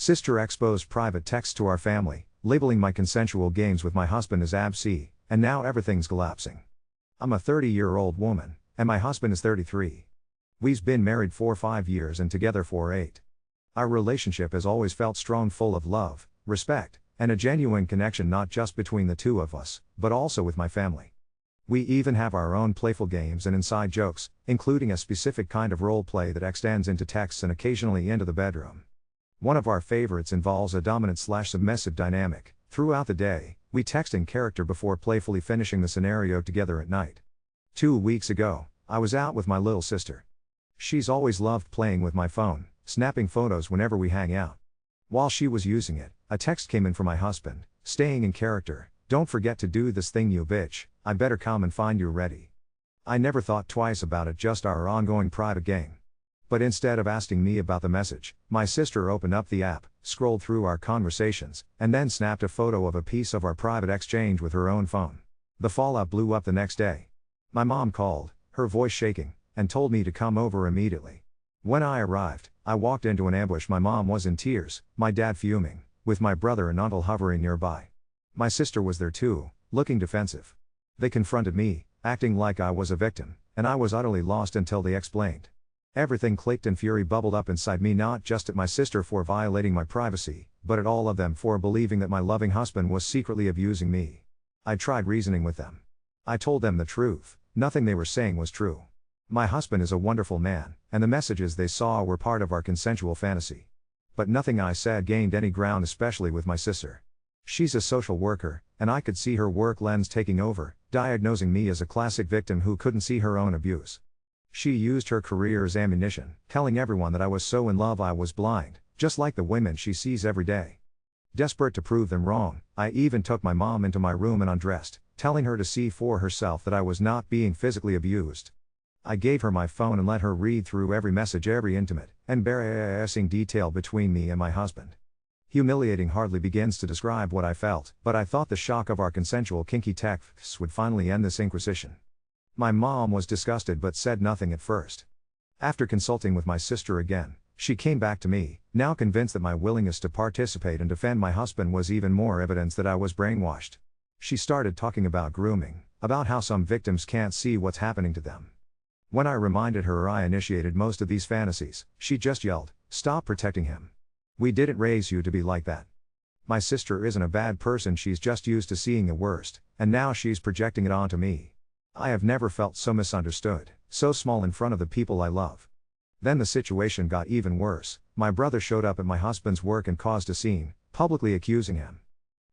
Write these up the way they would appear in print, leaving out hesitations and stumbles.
Sister exposed private texts to our family, labeling my consensual games with my husband as abc, and now everything's collapsing. I'm a 30-year-old woman, and my husband is 33. We've been married for 5 years and together for 8. Our relationship has always felt strong, full of love, respect, and a genuine connection not just between the two of us, but also with my family. We even have our own playful games and inside jokes, including a specific kind of role play that extends into texts and occasionally into the bedroom. One of our favorites involves a dominant/submissive dynamic. Throughout the day, we text in character before playfully finishing the scenario together at night. 2 weeks ago, I was out with my little sister. She's always loved playing with my phone, snapping photos whenever we hang out. While she was using it, a text came in from my husband, staying in character, "Don't forget to do this thing, you bitch, I better come and find you ready." I never thought twice about it, just our ongoing private game. But instead of asking me about the message, my sister opened up the app, scrolled through our conversations, and then snapped a photo of a piece of our private exchange with her own phone. The fallout blew up the next day. My mom called, her voice shaking, and told me to come over immediately. When I arrived, I walked into an ambush. My mom was in tears, my dad fuming, with my brother and uncle hovering nearby. My sister was there too, looking defensive. They confronted me, acting like I was a victim, and I was utterly lost until they explained. Everything clicked and fury bubbled up inside me, not just at my sister for violating my privacy, but at all of them for believing that my loving husband was secretly abusing me. I tried reasoning with them. I told them the truth, nothing they were saying was true. My husband is a wonderful man, and the messages they saw were part of our consensual fantasy. But nothing I said gained any ground, especially with my sister. She's a social worker, and I could see her work lens taking over, diagnosing me as a classic victim who couldn't see her own abuse. She used her career as ammunition, telling everyone that I was so in love I was blind, just like the women she sees every day. Desperate to prove them wrong, I even took my mom into my room and undressed, telling her to see for herself that I was not being physically abused. I gave her my phone and let her read through every message, every intimate, embarrassing detail between me and my husband. Humiliating hardly begins to describe what I felt, but I thought the shock of our consensual kinky texts would finally end this inquisition. My mom was disgusted but said nothing at first. After consulting with my sister again, she came back to me, now convinced that my willingness to participate and defend my husband was even more evidence that I was brainwashed. She started talking about grooming, about how some victims can't see what's happening to them. When I reminded her I initiated most of these fantasies, she just yelled, "Stop protecting him. We didn't raise you to be like that." My sister isn't a bad person, she's just used to seeing the worst, and now she's projecting it onto me. I have never felt so misunderstood, so small in front of the people I love. Then the situation got even worse. My brother showed up at my husband's work and caused a scene, publicly accusing him.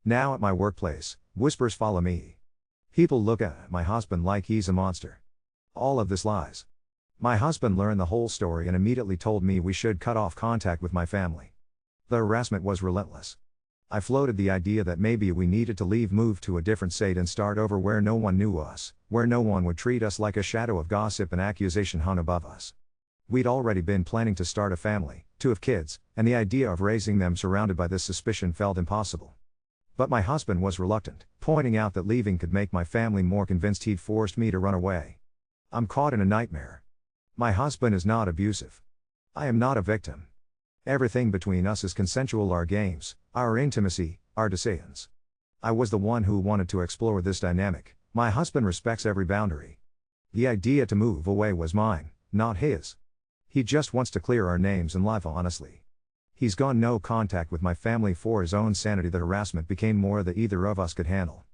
Now at my workplace, whispers follow me. People look at my husband like he's a monster. All of this lies. My husband learned the whole story and immediately told me we should cut off contact with my family. The harassment was relentless. I floated the idea that maybe we needed to leave, move to a different state and start over where no one knew us, where no one would treat us like a shadow of gossip and accusation hung above us. We'd already been planning to start a family, to have kids, and the idea of raising them surrounded by this suspicion felt impossible. But my husband was reluctant, pointing out that leaving could make my family more convinced he'd forced me to run away. I'm caught in a nightmare. My husband is not abusive. I am not a victim. Everything between us is consensual, our games, our intimacy, our decisions. I was the one who wanted to explore this dynamic. My husband respects every boundary. The idea to move away was mine, not his. He just wants to clear our names and live honestly. He's gone no contact with my family for his own sanity. The harassment became more than either of us could handle.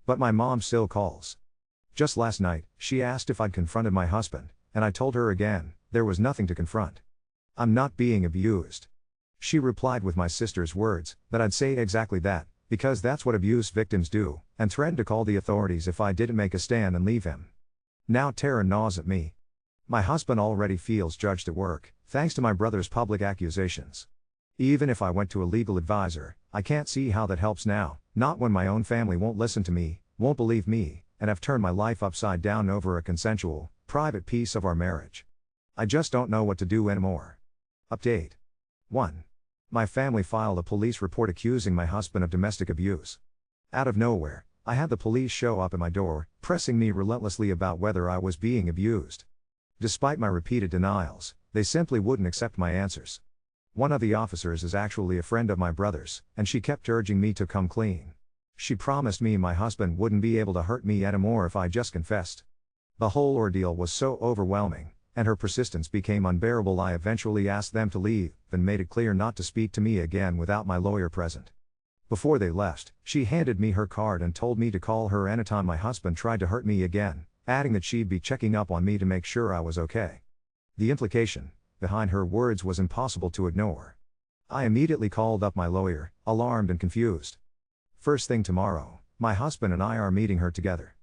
But my mom still calls. Just last night, she asked if I'd confronted my husband, and I told her again, there was nothing to confront. I'm not being abused. She replied with my sister's words, that I'd say exactly that, because that's what abuse victims do, and threatened to call the authorities if I didn't make a stand and leave him. Now terror gnaws at me. My husband already feels judged at work, thanks to my brother's public accusations. Even if I went to a legal advisor, I can't see how that helps now, not when my own family won't listen to me, won't believe me, and have turned my life upside down over a consensual, private piece of our marriage. I just don't know what to do anymore. Update. 1. My family filed a police report accusing my husband of domestic abuse. Out of nowhere, I had the police show up at my door, pressing me relentlessly about whether I was being abused. Despite my repeated denials, they simply wouldn't accept my answers. One of the officers is actually a friend of my brother's, and she kept urging me to come clean. She promised me my husband wouldn't be able to hurt me anymore if I just confessed. The whole ordeal was so overwhelming, and her persistence became unbearable. I eventually asked them to leave, and made it clear not to speak to me again without my lawyer present. Before they left, she handed me her card and told me to call her anytime my husband tried to hurt me again, adding that she'd be checking up on me to make sure I was okay. The implication behind her words was impossible to ignore. I immediately called up my lawyer, alarmed and confused. First thing tomorrow, my husband and I are meeting her together.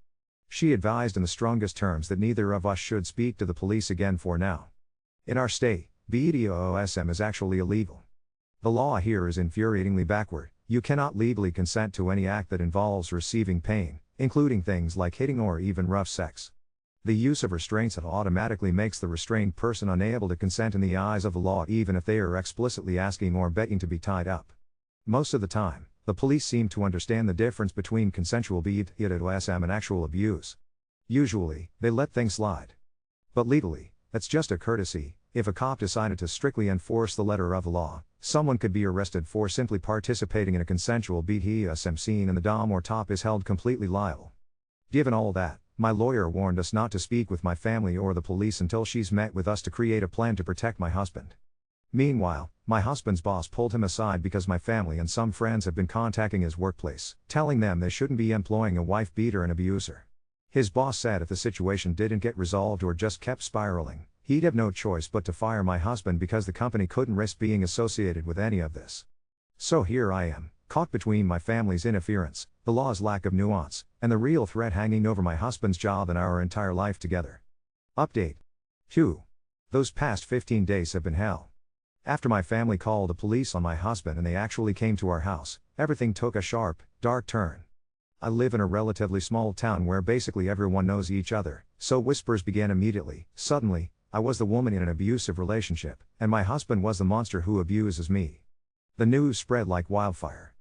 She advised in the strongest terms that neither of us should speak to the police again for now. In our state, BDSM is actually illegal. The law here is infuriatingly backward. You cannot legally consent to any act that involves receiving pain, including things like hitting or even rough sex. The use of restraints automatically makes the restrained person unable to consent in the eyes of the law, even if they are explicitly asking or begging to be tied up. Most of the time, the police seem to understand the difference between consensual BDSM and actual abuse. Usually, they let things slide. But legally, that's just a courtesy. If a cop decided to strictly enforce the letter of the law, someone could be arrested for simply participating in a consensual BDSM scene, and the dom or top is held completely liable. Given all that, my lawyer warned us not to speak with my family or the police until she's met with us to create a plan to protect my husband. Meanwhile, my husband's boss pulled him aside because my family and some friends have been contacting his workplace, telling them they shouldn't be employing a wife beater and abuser. His boss said if the situation didn't get resolved or just kept spiraling, he'd have no choice but to fire my husband because the company couldn't risk being associated with any of this. So here I am, caught between my family's interference, the law's lack of nuance, and the real threat hanging over my husband's job and our entire life together. Update. Phew. Those past 15 days have been hell. After my family called the police on my husband and they actually came to our house, everything took a sharp, dark turn. I live in a relatively small town where basically everyone knows each other, so whispers began immediately. Suddenly, I was the woman in an abusive relationship, and my husband was the monster who abuses me. The news spread like wildfire.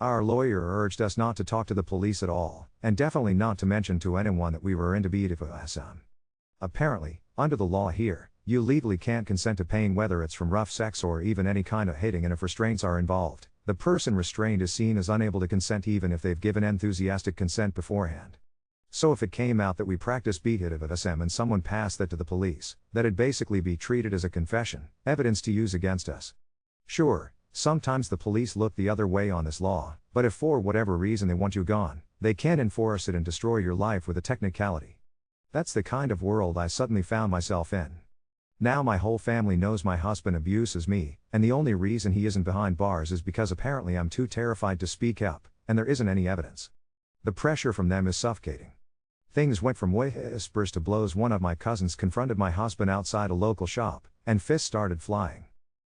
Our lawyer urged us not to talk to the police at all, and definitely not to mention to anyone that we were into BDSM. Apparently, under the law here, you legally can't consent to pain whether it's from rough sex or even any kind of hitting, and if restraints are involved, the person restrained is seen as unable to consent even if they've given enthusiastic consent beforehand. So if it came out that we practice BDSM and someone passed that to the police, that'd basically be treated as a confession, evidence to use against us. Sure, sometimes the police look the other way on this law, but if for whatever reason they want you gone, they can't enforce it and destroy your life with a technicality. That's the kind of world I suddenly found myself in. Now my whole family knows my husband abuses me, and the only reason he isn't behind bars is because apparently I'm too terrified to speak up, and there isn't any evidence. The pressure from them is suffocating. Things went from whispers to blows. One of my cousins confronted my husband outside a local shop, and fists started flying.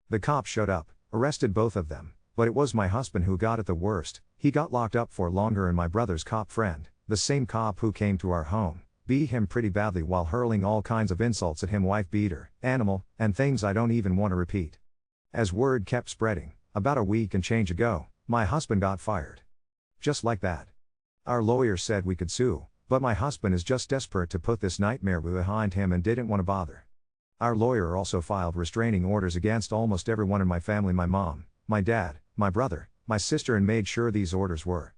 The cops showed up, arrested both of them, but it was my husband who got it the worst. He got locked up for longer, and my brother's cop friend, the same cop who came to our home, beat him pretty badly while hurling all kinds of insults at him: wife beater, animal, and things I don't even want to repeat. As word kept spreading, about a week and change ago, my husband got fired. Just like that. Our lawyer said we could sue, but my husband is just desperate to put this nightmare behind him and didn't want to bother. Our lawyer also filed restraining orders against almost everyone in my family: my mom, my dad, my brother, my sister, and made sure these orders were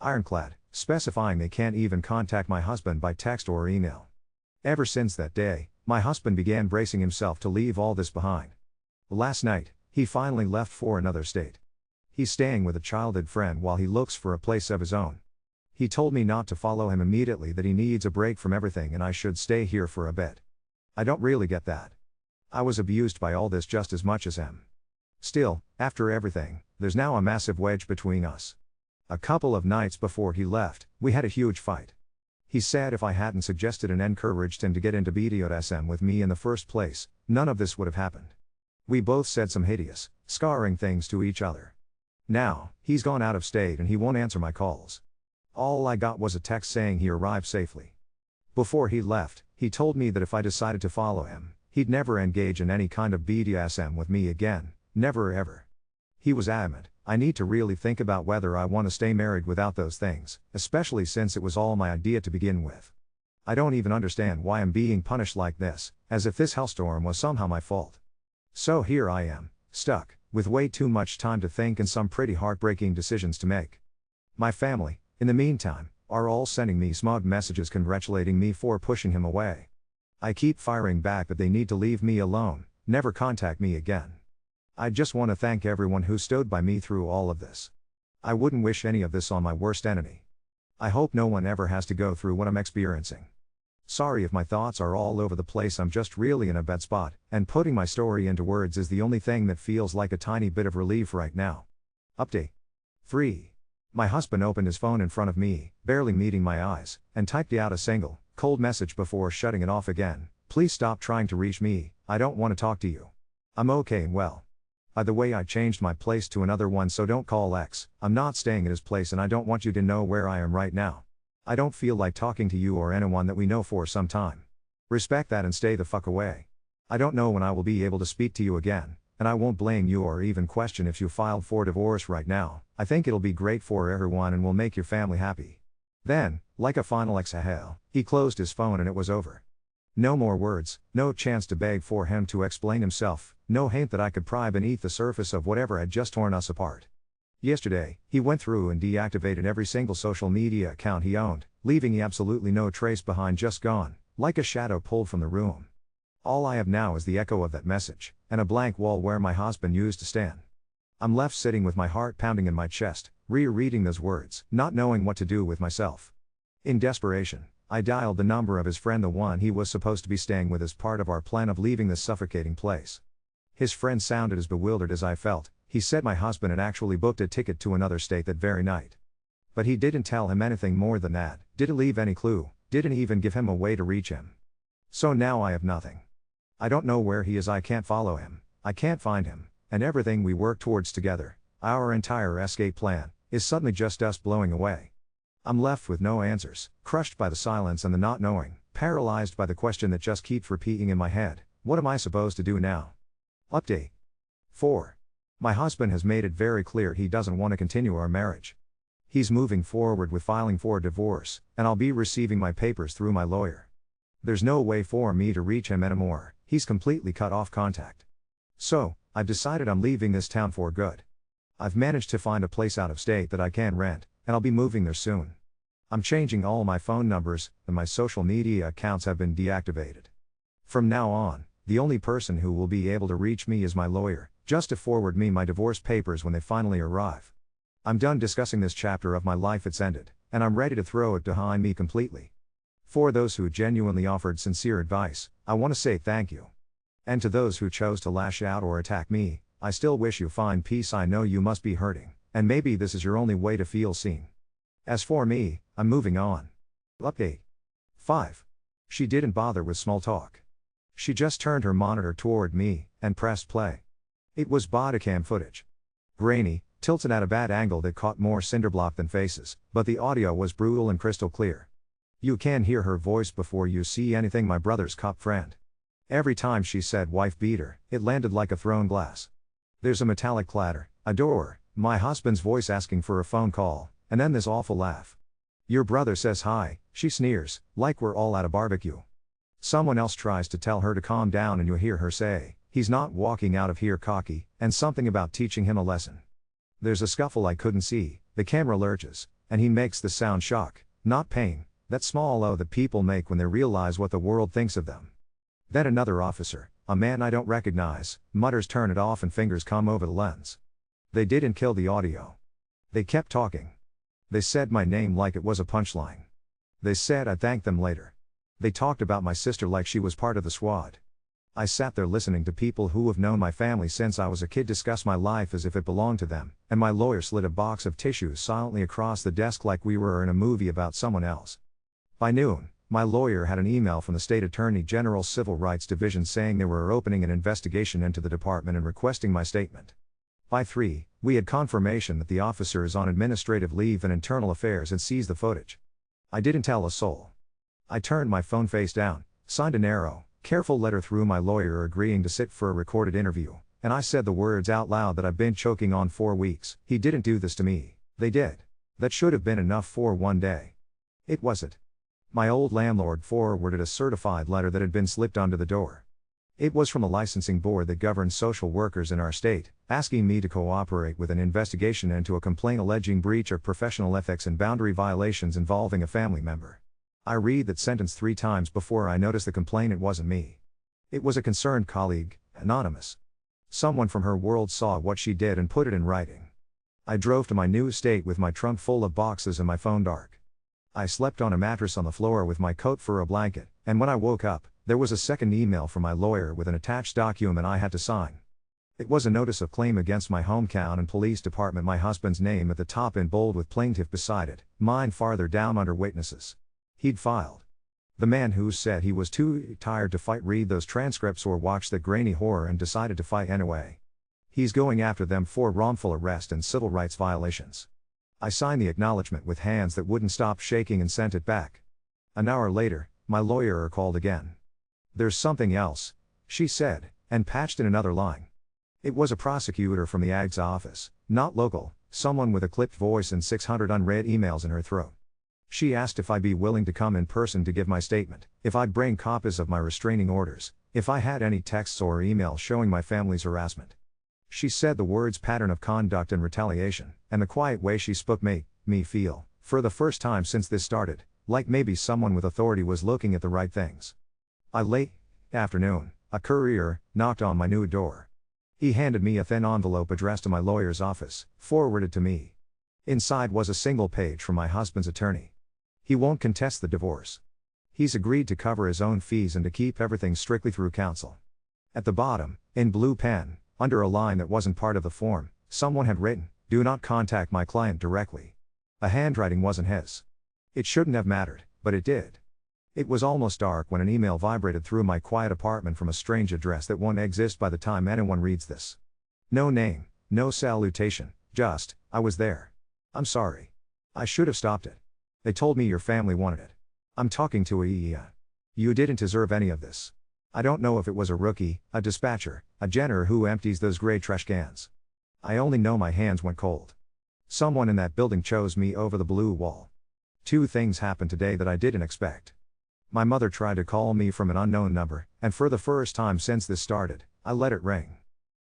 ironclad, specifying they can't even contact my husband by text or email. Ever since that day, my husband began bracing himself to leave all this behind. Last night, he finally left for another state. He's staying with a childhood friend while he looks for a place of his own. He told me not to follow him immediately, that he needs a break from everything and I should stay here for a bit. I don't really get that. I was abused by all this just as much as him. Still, after everything, there's now a massive wedge between us. A couple of nights before he left, we had a huge fight. He said if I hadn't suggested and encouraged him to get into BDSM with me in the first place, none of this would have happened. We both said some hideous, scarring things to each other. Now, he's gone out of state and he won't answer my calls. All I got was a text saying he arrived safely. Before he left, he told me that if I decided to follow him, he'd never engage in any kind of BDSM with me again, never ever. He was adamant, I need to really think about whether I want to stay married without those things, especially since it was all my idea to begin with. I don't even understand why I'm being punished like this, as if this hellstorm was somehow my fault. So here I am, Stuck, with way too much time to think and some pretty heartbreaking decisions to make. My family, in the meantime, are all sending me smug messages congratulating me for pushing him away. I keep firing back that they need to leave me alone, never contact me again. I just want to thank everyone who stood by me through all of this. I wouldn't wish any of this on my worst enemy. I hope no one ever has to go through what I'm experiencing. Sorry if my thoughts are all over the place, I'm just really in a bad spot, and putting my story into words is the only thing that feels like a tiny bit of relief right now. Update 3. My husband opened his phone in front of me, barely meeting my eyes, and typed out a single, cold message before shutting it off again. Please stop trying to reach me, I don't want to talk to you. I'm okay and well. By the way, I changed my place to another one, so don't call X. I'm not staying at his place and I don't want you to know where I am right now. I don't feel like talking to you or anyone that we know for some time. Respect that and stay the fuck away. I don't know when I will be able to speak to you again, and I won't blame you or even question if you filed for divorce right now. I think it'll be great for everyone and will make your family happy. Then, like a final exhale, he closed his phone and it was over. No more words, no chance to beg for him to explain himself, no hint that I could pry beneath the surface of whatever had just torn us apart. Yesterday, he went through and deactivated every single social media account he owned, leaving absolutely no trace behind, just gone, like a shadow pulled from the room. All I have now is the echo of that message, and a blank wall where my husband used to stand. I'm left sitting with my heart pounding in my chest, rereading those words, not knowing what to do with myself. In desperation, I dialed the number of his friend, the one he was supposed to be staying with as part of our plan of leaving this suffocating place. His friend sounded as bewildered as I felt. He said my husband had actually booked a ticket to another state that very night. But he didn't tell him anything more than that, didn't leave any clue, didn't even give him a way to reach him. So now I have nothing. I don't know where he is, I can't follow him, I can't find him, and everything we worked towards together, our entire escape plan, is suddenly just us blowing away. I'm left with no answers, crushed by the silence and the not knowing, paralyzed by the question that just keeps repeating in my head: what am I supposed to do now? Update 4. My husband has made it very clear he doesn't want to continue our marriage. He's moving forward with filing for divorce, and I'll be receiving my papers through my lawyer. There's no way for me to reach him anymore, he's completely cut off contact. So, I've decided I'm leaving this town for good. I've managed to find a place out of state that I can rent, and I'll be moving there soon. I'm changing all my phone numbers, and my social media accounts have been deactivated. From now on, the only person who will be able to reach me is my lawyer, just to forward me my divorce papers when they finally arrive. I'm done discussing this chapter of my life, it's ended, and I'm ready to throw it behind me completely. For those who genuinely offered sincere advice, I want to say thank you. And to those who chose to lash out or attack me, I still wish you find peace. I know you must be hurting, and maybe this is your only way to feel seen. As for me, I'm moving on. Update 5. She didn't bother with small talk. She just turned her monitor toward me, and pressed play. It was bodycam footage. Grainy, tilted at a bad angle that caught more cinderblock than faces, but the audio was brutal and crystal clear. You can hear her voice before you see anything. My brother's cop friend. Every time she said wife beater, it landed like a thrown glass. There's a metallic clatter, a door, my husband's voice asking for a phone call, and then this awful laugh. Your brother says hi, she sneers, like we're all at a barbecue. Someone else tries to tell her to calm down and you hear her say, he's not walking out of here cocky, and something about teaching him a lesson. There's a scuffle I couldn't see, the camera lurches, and he makes the sound shock, not pain, that small oh that people make when they realize what the world thinks of them. Then another officer, a man I don't recognize, mutters turn it off and fingers come over the lens. They didn't kill the audio. They kept talking. They said my name like it was a punchline. They said I'd thank them later. They talked about my sister like she was part of the squad. I sat there listening to people who have known my family since I was a kid discuss my life as if it belonged to them, and my lawyer slid a box of tissues silently across the desk like we were in a movie about someone else. By noon, my lawyer had an email from the State Attorney General's Civil Rights Division saying they were opening an investigation into the department and requesting my statement. By 3, we had confirmation that the officer is on administrative leave and Internal Affairs had seized the footage. I didn't tell a soul. I turned my phone face down, signed a narrow, careful letter through my lawyer agreeing to sit for a recorded interview, and I said the words out loud that I've been choking on 4 weeks. He didn't do this to me, they did. That should have been enough for one day. It wasn't. My old landlord forwarded a certified letter that had been slipped under the door. It was from the licensing board that governs social workers in our state, asking me to cooperate with an investigation into a complaint alleging breach of professional ethics and boundary violations involving a family member. I read that sentence 3 times before I noticed the complaint it wasn't me. It was a concerned colleague, anonymous. Someone from her world saw what she did and put it in writing. I drove to my new estate with my trunk full of boxes and my phone dark. I slept on a mattress on the floor with my coat for a blanket, and when I woke up, there was a second email from my lawyer with an attached document I had to sign. It was a notice of claim against my hometown and police department, my husband's name at the top in bold with plaintiff beside it, mine farther down under witnesses. He'd filed. The man who said he was too tired to fight read those transcripts or watch that grainy horror and decided to fight anyway. He's going after them for wrongful arrest and civil rights violations. I signed the acknowledgement with hands that wouldn't stop shaking and sent it back. An hour later, my lawyer called again. "There's something else," she said, and patched in another line. It was a prosecutor from the AG's office, not local, someone with a clipped voice and 600 unread emails in her throat. She asked if I'd be willing to come in person to give my statement, if I'd bring copies of my restraining orders, if I had any texts or emails showing my family's harassment. She said the words pattern of conduct and retaliation, and the quiet way she spoke made me feel, for the first time since this started, like maybe someone with authority was looking at the right things. Late afternoon, a courier knocked on my new door. He handed me a thin envelope addressed to my lawyer's office, forwarded to me. Inside was a single page from my husband's attorney. He won't contest the divorce. He's agreed to cover his own fees and to keep everything strictly through counsel. At the bottom, in blue pen, under a line that wasn't part of the form, someone had written, "Do not contact my client directly." The handwriting wasn't his. It shouldn't have mattered, but it did. It was almost dark when an email vibrated through my quiet apartment from a strange address that won't exist by the time anyone reads this. No name, no salutation, just, "I was there. I'm sorry. I should have stopped it. They told me your family wanted it. I'm talking to a You didn't deserve any of this. I don't know if it was a rookie, a dispatcher, a janitor who empties those gray trash cans. I only know my hands went cold. Someone in that building chose me over the blue wall. 2 things happened today that I didn't expect. My mother tried to call me from an unknown number, and for the first time since this started, I let it ring.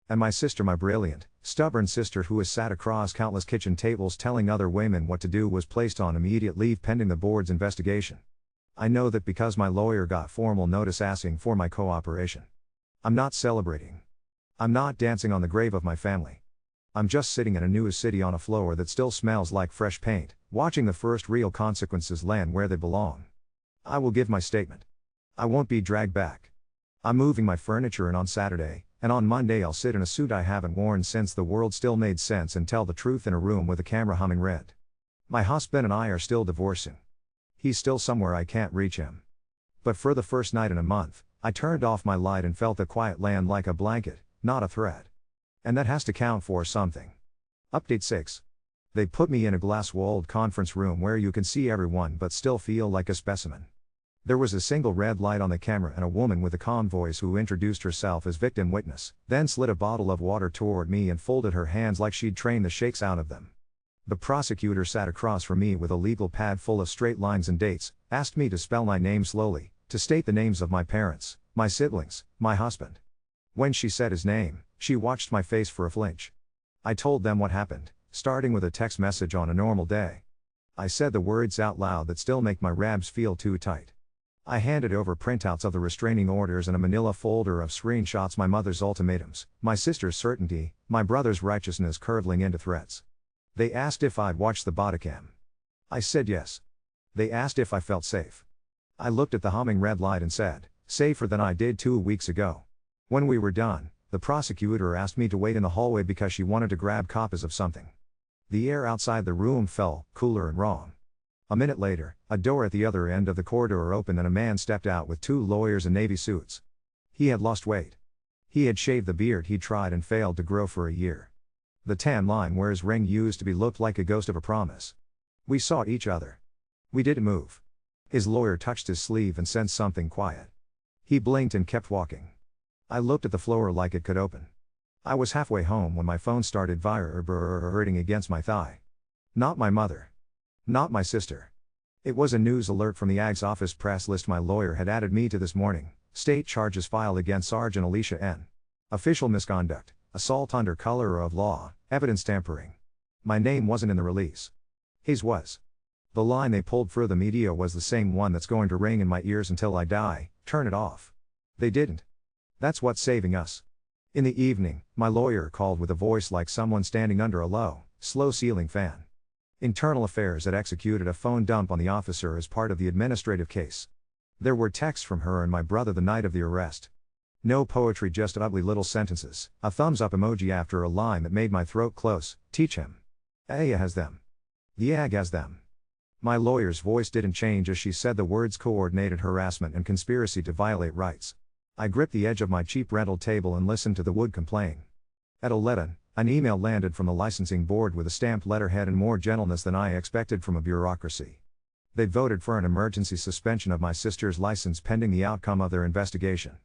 And my sister, my brilliant, stubborn sister who has sat across countless kitchen tables telling other women what to do, was placed on immediate leave pending the board's investigation. I know that because my lawyer got formal notice asking for my cooperation. I'm not celebrating. I'm not dancing on the grave of my family. I'm just sitting in a new city on a floor that still smells like fresh paint, watching the first real consequences land where they belong. I will give my statement. I won't be dragged back. I'm moving my furniture in on Saturday, and on Monday I'll sit in a suit I haven't worn since the world still made sense and tell the truth in a room with a camera humming red. My husband and I are still divorcing. He's still somewhere I can't reach him. But for the first night in a month, I turned off my light and felt the quiet land like a blanket, not a threat. And that has to count for something. Update 6. They put me in a glass-walled conference room where you can see everyone but still feel like a specimen. There was a single red light on the camera and a woman with a calm voice who introduced herself as victim witness, then slid a bottle of water toward me and folded her hands like she'd trained the shakes out of them. The prosecutor sat across from me with a legal pad full of straight lines and dates, asked me to spell my name slowly, to state the names of my parents, my siblings, my husband. When she said his name, she watched my face for a flinch. I told them what happened, starting with a text message on a normal day. I said the words out loud that still make my ribs feel too tight. I handed over printouts of the restraining orders and a manila folder of screenshots, my mother's ultimatums, my sister's certainty, my brother's righteousness curdling into threats. They asked if I'd watched the bodycam. I said yes. They asked if I felt safe. I looked at the humming red light and said, "Safer than I did 2 weeks ago." When we were done, the prosecutor asked me to wait in the hallway because she wanted to grab copies of something. The air outside the room felt cooler and wrong. A minute later, a door at the other end of the corridor opened and a man stepped out with 2 lawyers in navy suits. He had lost weight. He had shaved the beard he'd tried and failed to grow for a year. The tan line where his ring used to be looked like a ghost of a promise. We saw each other. We didn't move. His lawyer touched his sleeve and sensed something quiet. He blinked and kept walking. I looked at the floor like it could open. I was halfway home when my phone started vibrating against my thigh. Not my mother. Not my sister. It was a news alert from the AG's office press list my lawyer had added me to this morning, state charges filed against Sergeant Alicia N. Official misconduct, assault under color of law, evidence tampering. My name wasn't in the release. His was. The line they pulled for the media was the same one that's going to ring in my ears until I die: turn it off. They didn't. That's what's saving us. In the evening, my lawyer called with a voice like someone standing under a low, slow-ceiling fan. Internal Affairs had executed a phone dump on the officer as part of the administrative case. There were texts from her and my brother the night of the arrest. No poetry, just ugly little sentences, a thumbs-up emoji after a line that made my throat close: teach him. Aya has them. The ag has them. My lawyer's voice didn't change as she said the words coordinated harassment and conspiracy to violate rights. I gripped the edge of my cheap rental table and listened to the wood complain. At 11, an email landed from the licensing board with a stamped letterhead and more gentleness than I expected from a bureaucracy. They'd voted for an emergency suspension of my sister's license pending the outcome of their investigation.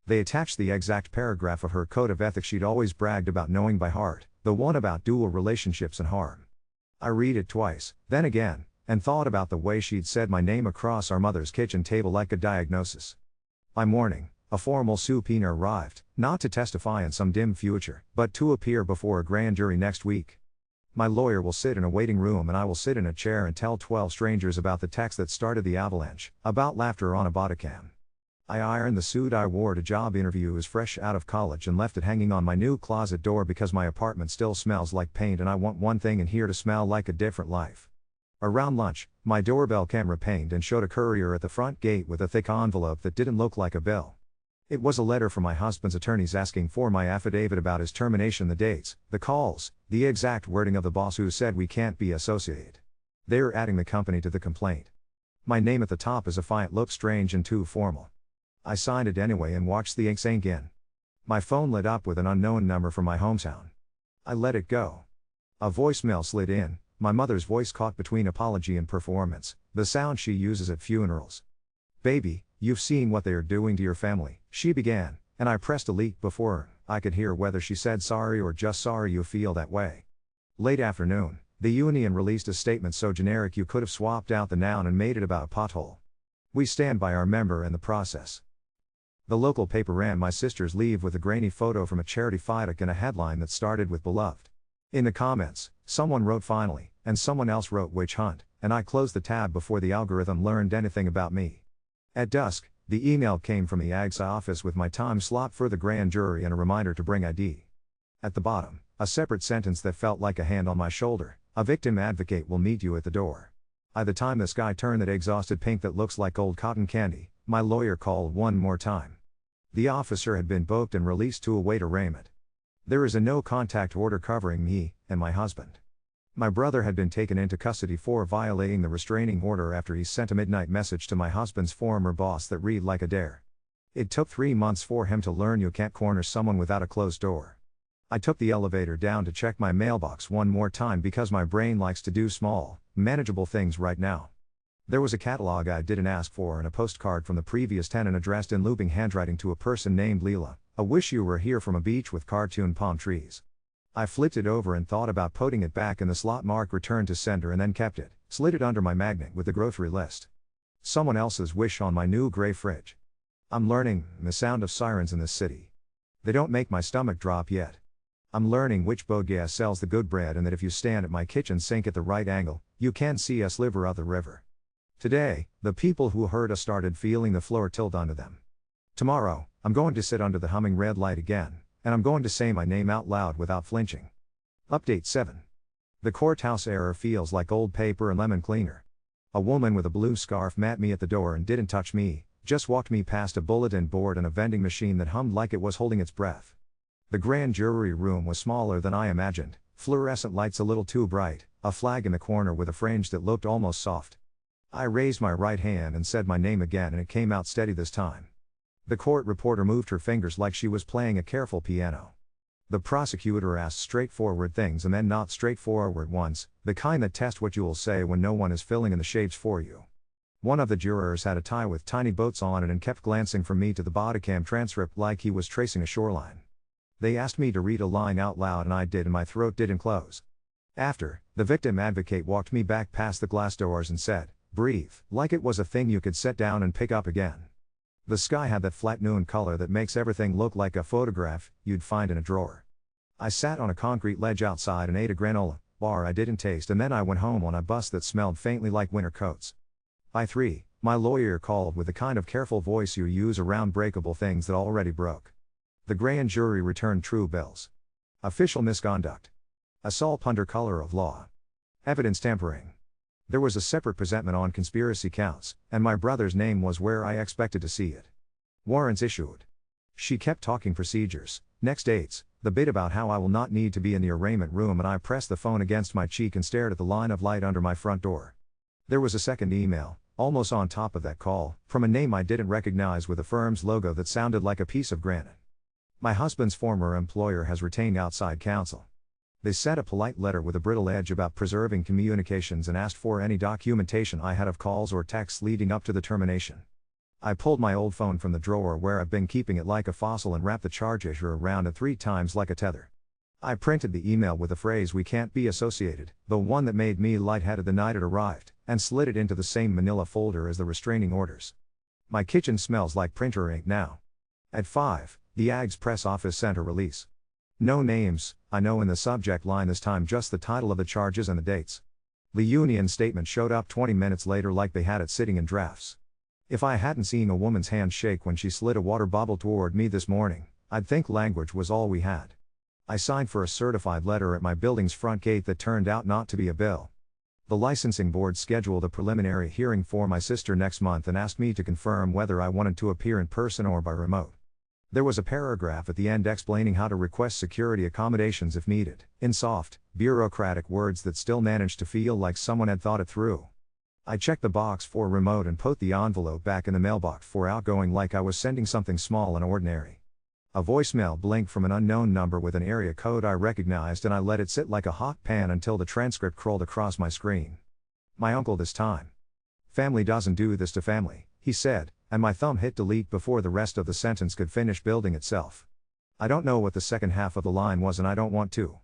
They attached the exact paragraph of her code of ethics she'd always bragged about knowing by heart, the one about dual relationships and harm. I read it twice, then again, and thought about the way she'd said my name across our mother's kitchen table like a diagnosis. By morning, a formal subpoena arrived, not to testify in some dim future, but to appear before a grand jury next week. My lawyer will sit in a waiting room and I will sit in a chair and tell 12 strangers about the text that started the avalanche, about laughter on a bodycam. I ironed the suit I wore to job interviews fresh out of college and left it hanging on my new closet door because my apartment still smells like paint and I want one thing in here to smell like a different life. Around lunch, my doorbell camera pinged and showed a courier at the front gate with a thick envelope that didn't look like a bill. It was a letter from my husband's attorneys asking for my affidavit about his termination, the dates, the calls, the exact wording of the boss who said we can't be associated. They're adding the company to the complaint. My name at the top as a fiat looked strange and too formal. I signed it anyway and watched the ink sink in. My phone lit up with an unknown number from my hometown. I let it go. A voicemail slid in, my mother's voice caught between apology and performance, the sound she uses at funerals. "Baby, you've seen what they are doing to your family," she began, and I pressed delete before I could hear whether she said sorry or just sorry you feel that way. Late afternoon, the union released a statement so generic you could have swapped out the noun and made it about a pothole. "We stand by our member and the process." The local paper ran my sister's leave with a grainy photo from a charity FIDIC and a headline that started with "Beloved." In the comments, someone wrote "finally," and someone else wrote "witch hunt," and I closed the tab before the algorithm learned anything about me. At dusk, the email came from the AGSA office with my time slot for the grand jury and a reminder to bring ID. At the bottom, a separate sentence that felt like a hand on my shoulder: "A victim advocate will meet you at the door." By the time the sky turned that exhausted pink that looks like old cotton candy, my lawyer called one more time. The officer had been booked and released to await arraignment. There is a no-contact order covering me and my husband. My brother had been taken into custody for violating the restraining order after he sent a midnight message to my husband's former boss that read like a dare. It took 3 months for him to learn you can't corner someone without a closed door. I took the elevator down to check my mailbox one more time because my brain likes to do small, manageable things right now. There was a catalog I didn't ask for and a postcard from the previous tenant addressed in looping handwriting to a person named Leela. "I wish you were here," from a beach with cartoon palm trees. I flipped it over and thought about putting it back in the slot marked "Return to Sender" and then kept it, slid it under my magnet with the grocery list. Someone else's wish on my new gray fridge. I'm learning the sound of sirens in this city. They don't make my stomach drop yet. I'm learning which bodega sells the good bread and that if you stand at my kitchen sink at the right angle, you can see a sliver of the river. Today, the people who heard us started feeling the floor tilt under them. Tomorrow, I'm going to sit under the humming red light again, and I'm going to say my name out loud without flinching. Update 7. The courthouse error feels like old paper and lemon cleaner. A woman with a blue scarf met me at the door and didn't touch me, just walked me past a bulletin board and a vending machine that hummed like it was holding its breath. The grand jury room was smaller than I imagined, fluorescent lights a little too bright, a flag in the corner with a fringe that looked almost soft. I raised my right hand and said my name again and it came out steady this time. The court reporter moved her fingers like she was playing a careful piano. The prosecutor asked straightforward things and then not straightforward ones, the kind that test what you'll say when no one is filling in the shapes for you. One of the jurors had a tie with tiny boats on it and kept glancing from me to the bodycam transcript like he was tracing a shoreline. They asked me to read a line out loud and I did and my throat didn't close. After, the victim advocate walked me back past the glass doors and said, "Breathe," like it was a thing you could set down and pick up again. The sky had that flat nude color that makes everything look like a photograph you'd find in a drawer. I sat on a concrete ledge outside and ate a granola bar I didn't taste, and then I went home on a bus that smelled faintly like winter coats. By 3, my lawyer called with the kind of careful voice you use around breakable things that already broke. The grand jury returned true bills. Official misconduct. Assault under color of law. Evidence tampering. There was a separate presentment on conspiracy counts, and my brother's name was where I expected to see it. Warrants issued. She kept talking procedures, next dates, the bit about how I will not need to be in the arraignment room, and I pressed the phone against my cheek and stared at the line of light under my front door. There was a second email, almost on top of that call, from a name I didn't recognize with a firm's logo that sounded like a piece of granite. My husband's former employer has retained outside counsel. They sent a polite letter with a brittle edge about preserving communications and asked for any documentation I had of calls or texts leading up to the termination. I pulled my old phone from the drawer where I've been keeping it like a fossil and wrapped the charge issue around it 3 times like a tether. I printed the email with the phrase "we can't be associated," the one that made me lightheaded the night it arrived, and slid it into the same manila folder as the restraining orders. My kitchen smells like printer ink now. At 5, the AG's press office sent a release. No names, I know, in the subject line this time, just the title of the charges and the dates. The union statement showed up 20 minutes later like they had it sitting in drafts. If I hadn't seen a woman's hand shake when she slid a water bottle toward me this morning, I'd think language was all we had. I signed for a certified letter at my building's front gate that turned out not to be a bill. The licensing board scheduled a preliminary hearing for my sister next month and asked me to confirm whether I wanted to appear in person or by remote. There was a paragraph at the end explaining how to request security accommodations if needed, in soft, bureaucratic words that still managed to feel like someone had thought it through. I checked the box for remote and put the envelope back in the mailbox for outgoing like I was sending something small and ordinary. A voicemail blinked from an unknown number with an area code I recognized, and I let it sit like a hot pan until the transcript crawled across my screen. My uncle this time. "Family doesn't do this to family," he said, and my thumb hit delete before the rest of the sentence could finish building itself. I don't know what the second half of the line was, and I don't want to.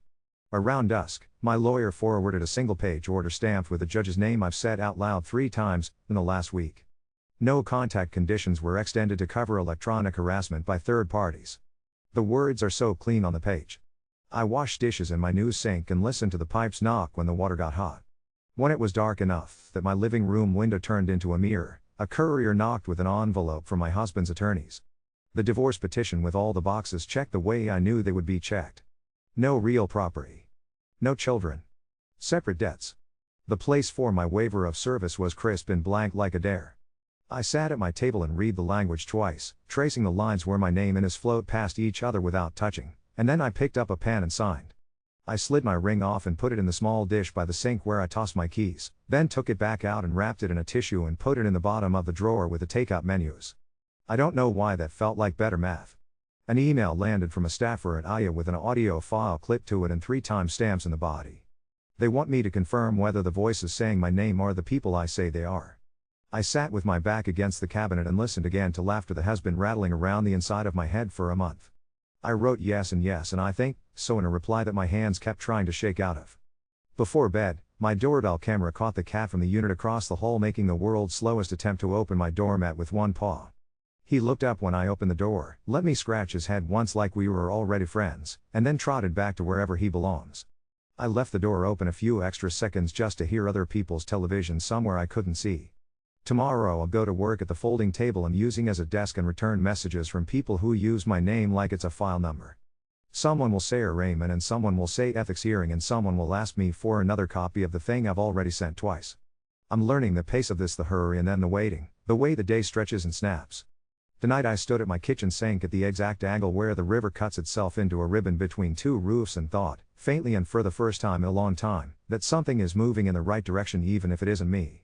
Around dusk, my lawyer forwarded a single-page order stamped with the judge's name I've said out loud 3 times in the last week. No contact conditions were extended to cover electronic harassment by third parties. The words are so clean on the page. I washed dishes in my new sink and listened to the pipes knock when the water got hot. When it was dark enough that my living room window turned into a mirror, a courier knocked with an envelope from my husband's attorneys. The divorce petition with all the boxes checked the way I knew they would be checked. No real property. No children. Separate debts. The place for my waiver of service was crisp and blank like a dare. I sat at my table and read the language twice, tracing the lines where my name and his float past each other without touching, and then I picked up a pen and signed. I slid my ring off and put it in the small dish by the sink where I tossed my keys, then took it back out and wrapped it in a tissue and put it in the bottom of the drawer with the takeout menus. I don't know why that felt like better math. An email landed from a staffer at Aya with an audio file clipped to it and 3 timestamps in the body. They want me to confirm whether the voices saying my name are the people I say they are. I sat with my back against the cabinet and listened again to laughter that has been rattling around the inside of my head for a month. I wrote yes and I think so in a reply that my hands kept trying to shake out of. Before bed, my doorbell camera caught the cat from the unit across the hall making the world's slowest attempt to open my doormat with one paw. He looked up when I opened the door, let me scratch his head once like we were already friends, and then trotted back to wherever he belongs. I left the door open a few extra seconds just to hear other people's television somewhere I couldn't see. Tomorrow I'll go to work at the folding table I'm using as a desk and return messages from people who use my name like it's a file number. Someone will say arraignment and someone will say ethics hearing and someone will ask me for another copy of the thing I've already sent twice. I'm learning the pace of this, the hurry and then the waiting, the way the day stretches and snaps. Tonight I stood at my kitchen sink at the exact angle where the river cuts itself into a ribbon between 2 roofs and thought, faintly and for the first time in a long time, that something is moving in the right direction even if it isn't me.